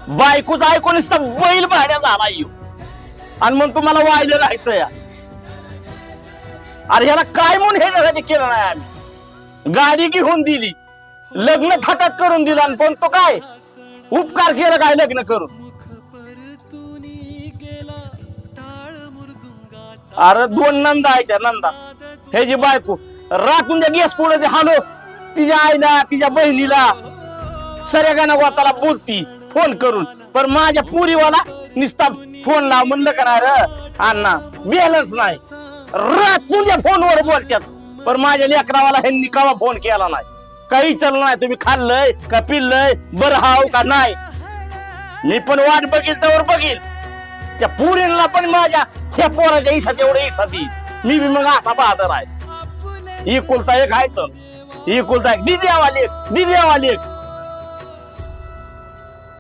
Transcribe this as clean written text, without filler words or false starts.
बायकोच ऐकून नुसता बैल भाड्या झाला येऊ आणि मग तुम्हाला वाहिलं राहायचं या. अरे ह्याला काय म्हणून ह्याच्यासाठी केलं नाही आम्ही. गाडी घेऊन दिली, लग्न थाटात करून दिलं आणि पण तो काय उपकार केला काय लग्न करून. अरे 2 नंदा आहे त्या नंदा ह्याची बायको राखून द्या गॅस पुढे हालो तिच्या आईला तिच्या बहिणीला सऱ्या गाणं वाचाला बोलती फोन करून. पण माझ्या पुरीवाला निस्ता फोन लाव म्हणलं का नाही रे अण्णा बॅलन्स नाही राखून द्या फोनवर बोलतात. पण माझ्या लेकरावाला ह्यांनी कवा फोन केला नाही, काही चाललं नाही. तुम्ही खाल्लंय का पिल्लय बरं हाव का नाही. मी पण वाट बघील तर बघील त्या पुरीला पण माझ्या ह्या पोराच्या इसात एवढे इसात मी बी मग असा बहादर आहे. ही कुलता एक आहे तर ही कुलता एक दिद्यावाले